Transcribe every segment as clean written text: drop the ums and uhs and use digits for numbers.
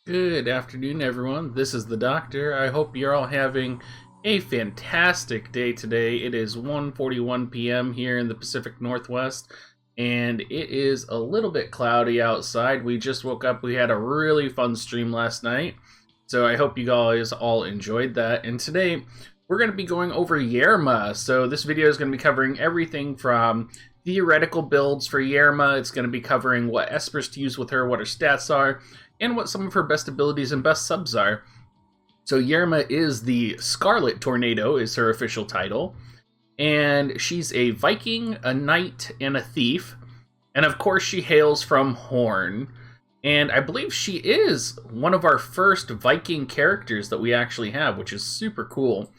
Good afternoon, everyone. This is the Doctor. I hope you're all having a fantastic day today. It is 1:41 p.m. here in the Pacific Northwest, and it is a little bit cloudy outside. We just woke up. We had a really fun stream last night, so I hope you guys all enjoyed that. And today, we're going to be going over Yerma. So this video is going to be covering everything from theoretical builds for Yerma. It's going to be covering what espers to use with her, what her stats are, and what some of her best abilities and best subs are. So Yerma is the Scarlet Tornado, is her official title. And she's a Viking, a Knight, and a Thief. And of course she hails from Horn. And I believe she is one of our first Viking characters that we actually have, which is super cool.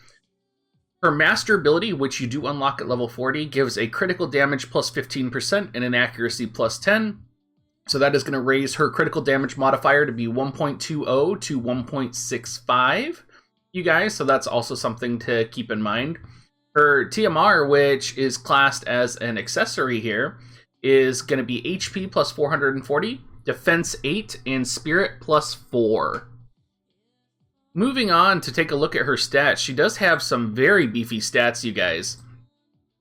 Her Master ability, which you do unlock at level 40, gives a critical damage plus 15% and an accuracy plus 10. So that is going to raise her critical damage modifier to be 1.20 to 1.65, you guys. So that's also something to keep in mind. Her TMR, which is classed as an accessory here, is going to be HP plus 440, Defense 8, and Spirit plus 4. Moving on to take a look at her stats, she does have some very beefy stats, you guys.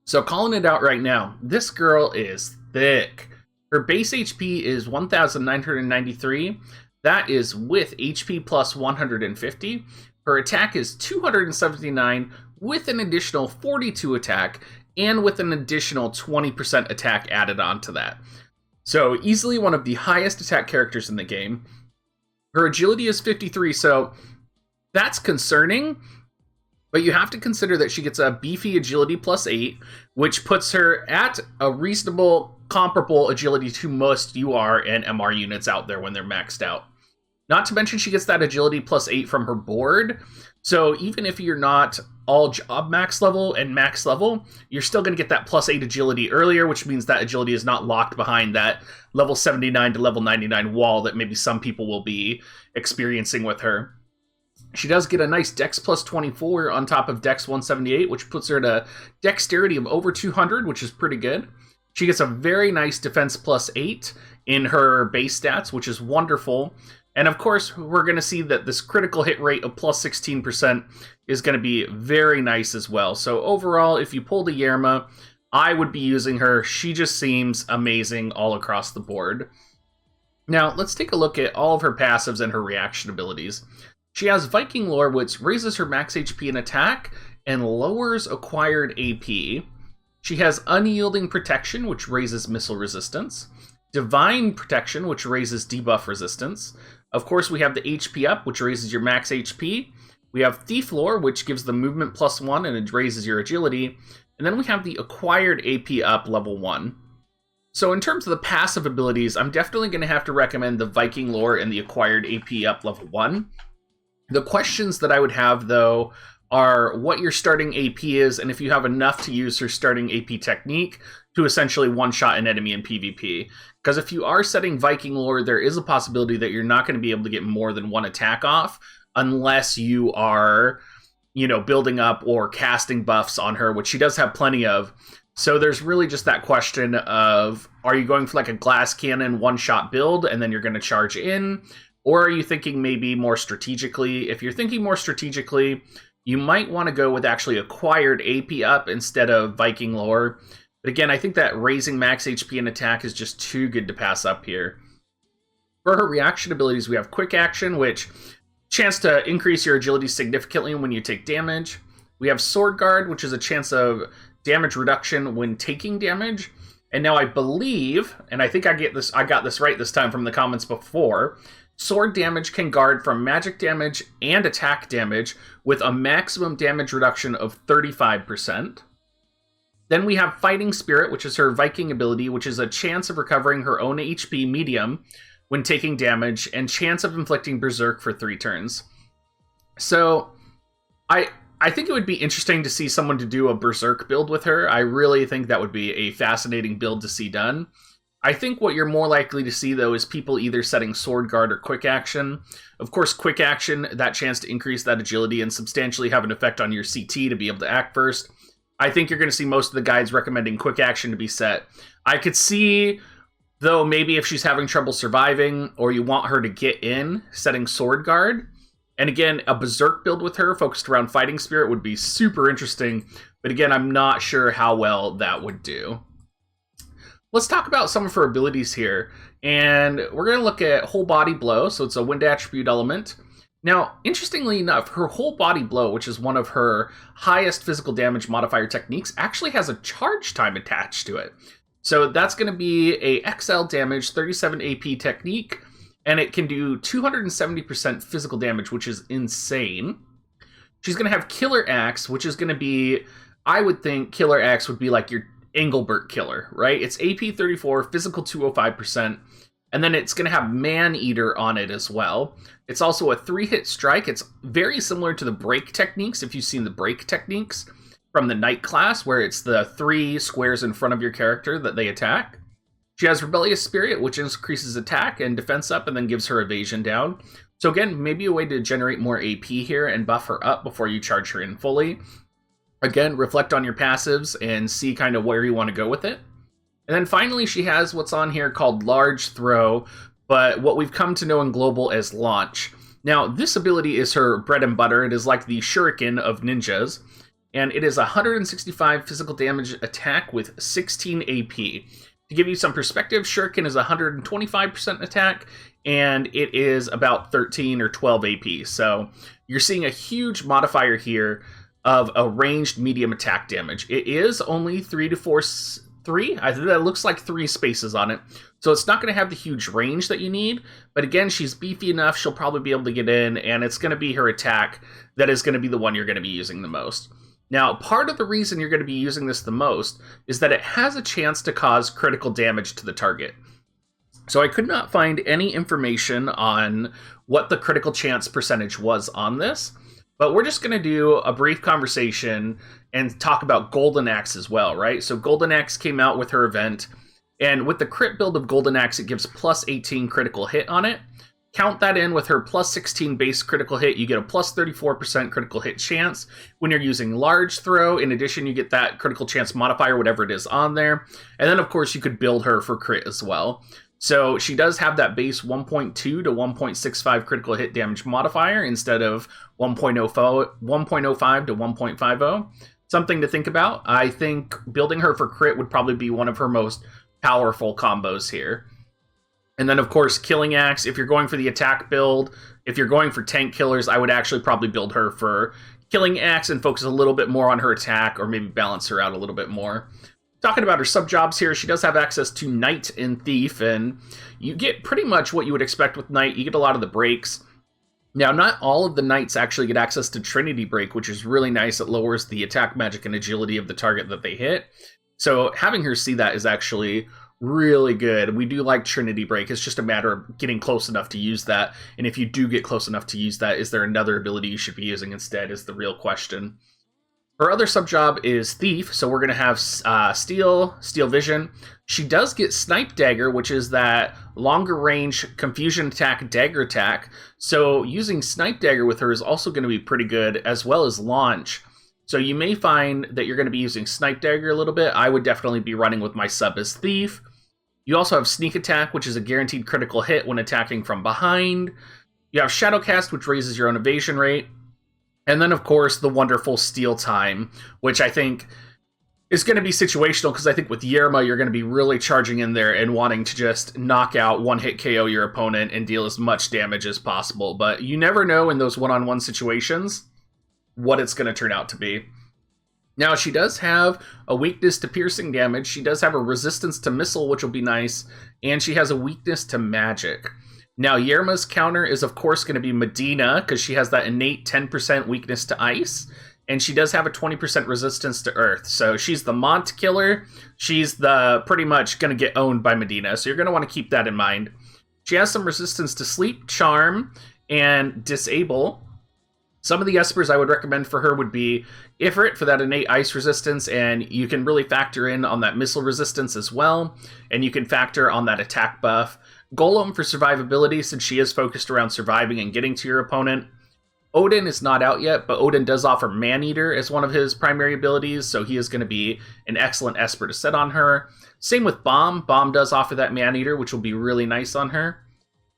So calling it out right now, this girl is thick. Her base HP is 1,993. That is with HP plus 150. Her attack is 279 with an additional 42 attack and with an additional 20% attack added on to that. So easily one of the highest attack characters in the game. Her agility is 53, so that's concerning. But you have to consider that she gets a beefy agility plus 8, which puts her at a reasonable comparable agility to most UR and MR units out there when they're maxed out. Not to mention she gets that agility plus 8 from her board, so even if you're not all job max level and max level, you're still going to get that plus 8 agility earlier, which means that agility is not locked behind that level 79 to level 99 wall that maybe some people will be experiencing with her. She does get a nice Dex plus 24 on top of Dex 178, which puts her at a Dexterity of over 200, which is pretty good. She gets a very nice Defense plus 8 in her base stats, which is wonderful. And of course, we're going to see that this critical hit rate of plus 16% is going to be very nice as well. So overall, if you pulled a Yerma, I would be using her. She just seems amazing all across the board. Now, let's take a look at all of her passives and her reaction abilities. She has Viking Lore, which raises her max HP and attack and lowers acquired AP. She has Unyielding Protection, which raises missile resistance. Divine Protection, which raises debuff resistance. Of course, we have the HP up, which raises your max HP. We have Thief Lore, which gives the movement plus 1 and it raises your agility. And then we have the acquired AP up level 1. So in terms of the passive abilities, I'm definitely going to have to recommend the Viking Lore and the acquired AP up level 1. The questions that I would have, though, are what your starting AP is, and if you have enough to use her starting AP technique to essentially one-shot an enemy in PvP. Because if you are setting Viking Lore, there is a possibility that you're not going to be able to get more than one attack off unless you are, building up or casting buffs on her, which she does have plenty of. So there's really just that question of, are you going for like a glass cannon one-shot build and then you're going to charge in? Or are you thinking maybe more strategically? If you're thinking more strategically, you might want to go with actually acquired AP up instead of Viking Lore. But again, I think that raising max HP and attack is just too good to pass up here. For her reaction abilities, we have Quick Action, which chance to increase your agility significantly when you take damage. We have Sword Guard, which is a chance of damage reduction when taking damage. And now I believe, and I think I got this right this time from the comments before, sword damage can guard from magic damage and attack damage with a maximum damage reduction of 35%. Then we have Fighting Spirit, which is her Viking ability, which is a chance of recovering her own HP medium when taking damage, and chance of inflicting Berserk for 3 turns. So, I think it would be interesting to see someone to do a Berserk build with her. I really think that would be a fascinating build to see done. I think what you're more likely to see, though, is people either setting Sword Guard or Quick Action. Of course, Quick Action, that chance to increase that agility and substantially have an effect on your CT to be able to act first. I think you're going to see most of the guides recommending Quick Action to be set. I could see Though maybe if she's having trouble surviving or you want her to get in, setting Sword Guard. And again, a Berserk build with her focused around Fighting Spirit would be super interesting. But again, I'm not sure how well that would do. Let's talk about some of her abilities here. And we're going to look at Whole Body Blow. So it's a wind attribute element. Now, interestingly enough, her Whole Body Blow, which is one of her highest physical damage modifier techniques, actually has a charge time attached to it. So that's going to be a XL damage, 37 AP technique, and it can do 270% physical damage, which is insane. She's going to have Killer Axe, which is going to be, I would think Killer Axe would be like your Engelbert killer, right? It's AP 34, physical 205%, and then it's going to have Man Eater on it as well. It's also a 3-hit strike. It's very similar to the break techniques, if you've seen the break techniques from the Knight class, where it's the 3 squares in front of your character that they attack. She has Rebellious Spirit, which increases attack and defense up and then gives her evasion down. So again, maybe a way to generate more AP here and buff her up before you charge her in fully. Again, reflect on your passives and see kind of where you want to go with it. And then finally, she has what's on here called Large Throw, but what we've come to know in Global as Launch. Now, this ability is her bread and butter. It is like the Shuriken of ninjas. And it is 165 physical damage attack with 16 AP. To give you some perspective, Shuriken is 125% attack, and it is about 13 or 12 AP. So you're seeing a huge modifier here of a ranged medium attack damage. It is only 3 to 4... 3? I think that looks like 3 spaces on it. So it's not going to have the huge range that you need. But again, she's beefy enough, she'll probably be able to get in, and it's going to be her attack that is going to be the one you're going to be using the most. Now, part of the reason you're going to be using this the most is that it has a chance to cause critical damage to the target. So I could not find any information on what the critical chance percentage was on this, but we're just going to do a brief conversation and talk about Golden Axe as well, right? So Golden Axe came out with her event, and with the crit build of Golden Axe, it gives plus 18 critical hit on it. Count that in with her plus 16 base critical hit, you get a plus 34% critical hit chance. When you're using Large Throw, in addition, you get that critical chance modifier, whatever it is on there. And then, of course, you could build her for crit as well. So she does have that base 1.2 to 1.65 critical hit damage modifier instead of 1.05 to 1.50. Something to think about. I think building her for crit would probably be one of her most powerful combos here. And then, of course, Killing Axe, if you're going for the attack build, if you're going for tank killers, I would actually probably build her for Killing Axe and focus a little bit more on her attack, or maybe balance her out a little bit more. Talking about her sub-jobs here, she does have access to Knight and Thief, and you get pretty much what you would expect with Knight. You get a lot of the breaks. Now, not all of the Knights actually get access to Trinity Break, which is really nice. It lowers the attack magic and agility of the target that they hit. So having her see that is actually really good. We do like Trinity Break. It's just a matter of getting close enough to use that. And if you do get close enough to use that, is there another ability you should be using instead is the real question. Her other sub-job is Thief, so we're going to have Steel Vision. She does get Snipe Dagger, which is that longer range confusion attack, dagger attack. So using Snipe Dagger with her is also going to be pretty good, as well as Launch. So you may find that you're going to be using Snipe Dagger a little bit. I would definitely be running with my sub as Thief. You also have Sneak Attack, which is a guaranteed critical hit when attacking from behind. You have Shadowcast, which raises your own evasion rate. And then, of course, the wonderful Steal Time, which I think is going to be situational, because I think with Yerma, you're going to be really charging in there and wanting to just knock out, one-hit KO your opponent and deal as much damage as possible. But you never know in those one-on-one situations what it's going to turn out to be. Now, she does have a weakness to piercing damage. She does have a resistance to missile, which will be nice. And she has a weakness to magic. Now, Yerma's counter is, of course, going to be Medina, because she has that innate 10% weakness to ice. And she does have a 20% resistance to earth. So she's the Mont killer. She's the pretty much going to get owned by Medina. So you're going to want to keep that in mind. She has some resistance to sleep, charm, and disable. Some of the espers I would recommend for her would be Ifrit for that innate ice resistance, and you can really factor in on that missile resistance as well, and you can factor on that attack buff. Golem for survivability, since she is focused around surviving and getting to your opponent. Odin is not out yet, but Odin does offer Man-Eater as one of his primary abilities, so he is going to be an excellent Esper to set on her. Same with Bomb. Bomb does offer that Man-Eater, which will be really nice on her.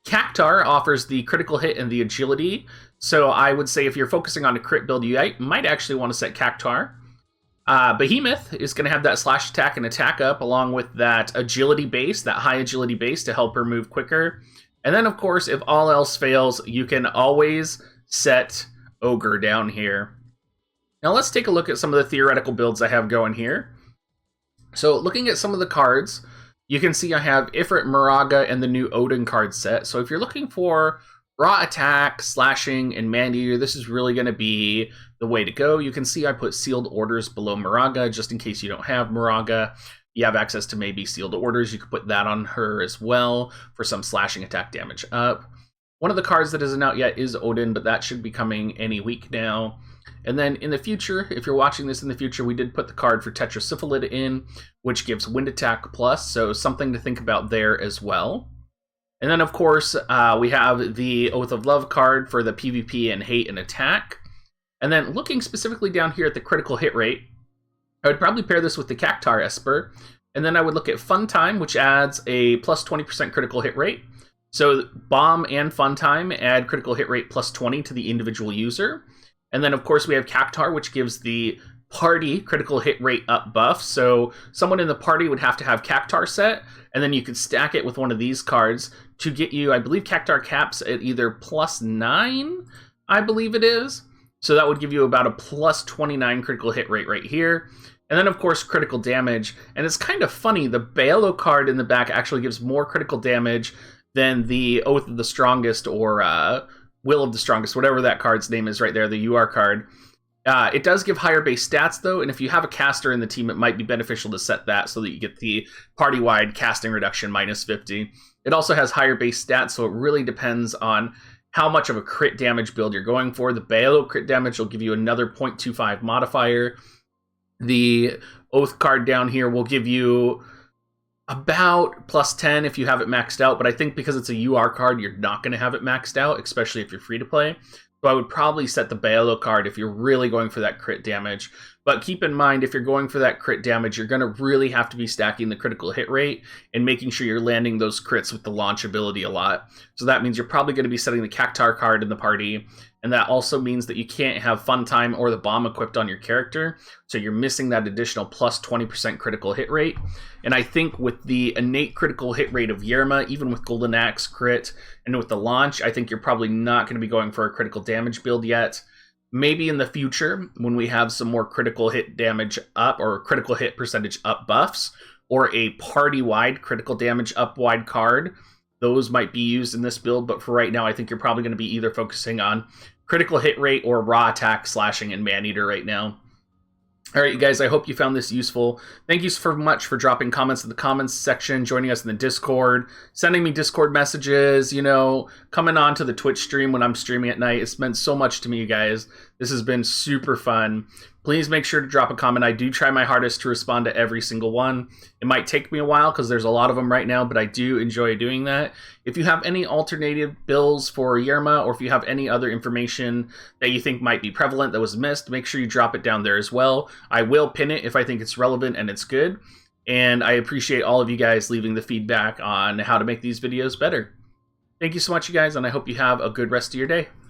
Cactar offers the critical hit and the agility, so I would say if you're focusing on a crit build, you might actually want to set Cactar. Behemoth is going to have that slash attack and attack up, along with that agility base, that high agility base to help her move quicker. And then, of course, if all else fails, you can always set Ogre down here. Now let's take a look at some of the theoretical builds I have going here. So looking at some of the cards, you can see I have Ifrit, Moraga, and the new Odin card set. So if you're looking for raw attack, slashing, and Man-Eater, this is really going to be the way to go. You can see I put sealed orders below Moraga, just in case you don't have Moraga. You have access to maybe sealed orders. You could put that on her as well for some slashing attack damage up. One of the cards that isn't out yet is Odin, but that should be coming any week now. And then in the future, if you're watching this in the future, we did put the card for Tetrasyphilid in, which gives Wind Attack Plus, so something to think about there as well. And then, of course, we have the Oath of Love card for the PvP and Hate and Attack. And then looking specifically down here at the critical hit rate, I would probably pair this with the Cactar Esper. And then I would look at Fun Time, which adds a plus 20% critical hit rate. So Bomb and Fun Time add critical hit rate plus 20 to the individual user. And then, of course, we have Cactar, which gives the party critical hit rate up buff. So someone in the party would have to have Cactar set, and then you could stack it with one of these cards to get you, I believe Cactar caps at either plus 9, I believe it is. So that would give you about a plus 29 critical hit rate right here. And then, of course, critical damage. And it's kind of funny, the Baelo card in the back actually gives more critical damage than the Oath of the Strongest or Will of the Strongest, whatever that card's name is right there, the UR card. It does give higher base stats, though, and if you have a caster in the team, it might be beneficial to set that so that you get the party-wide casting reduction minus 50. It also has higher base stats, so it really depends on how much of a crit damage build you're going for. The Baelo crit damage will give you another 0.25 modifier. The Oath card down here will give you about plus 10 if you have it maxed out, but I think because it's a UR card, you're not going to have it maxed out, especially if you're free to play. So I would probably set the Baelo card if you're really going for that crit damage. But keep in mind, if you're going for that crit damage, you're going to really have to be stacking the critical hit rate and making sure you're landing those crits with the launch ability a lot. So that means you're probably going to be setting the Cactar card in the party. And that also means that you can't have Fun Time or the Bomb equipped on your character. So you're missing that additional plus 20% critical hit rate. And I think with the innate critical hit rate of Yerma, even with Golden Axe crit and with the launch, I think you're probably not going to be going for a critical damage build yet. Maybe in the future, when we have some more critical hit damage up or critical hit percentage up buffs, or a party-wide critical damage up wide card, those might be used in this build. But for right now, I think you're probably going to be either focusing on critical hit rate or raw attack, slashing, and Man-Eater right now. All right, you guys, I hope you found this useful. Thank you so much for dropping comments in the comments section, joining us in the Discord, sending me Discord messages, coming on to the Twitch stream when I'm streaming at night. It's meant so much to me, you guys. This has been super fun. Please make sure to drop a comment. I do try my hardest to respond to every single one. It might take me a while because there's a lot of them right now, but I do enjoy doing that. If you have any alternative bills for Yerma, or if you have any other information that you think might be prevalent that was missed, make sure you drop it down there as well. I will pin it if I think it's relevant and it's good. And I appreciate all of you guys leaving the feedback on how to make these videos better. Thank you so much, you guys, and I hope you have a good rest of your day.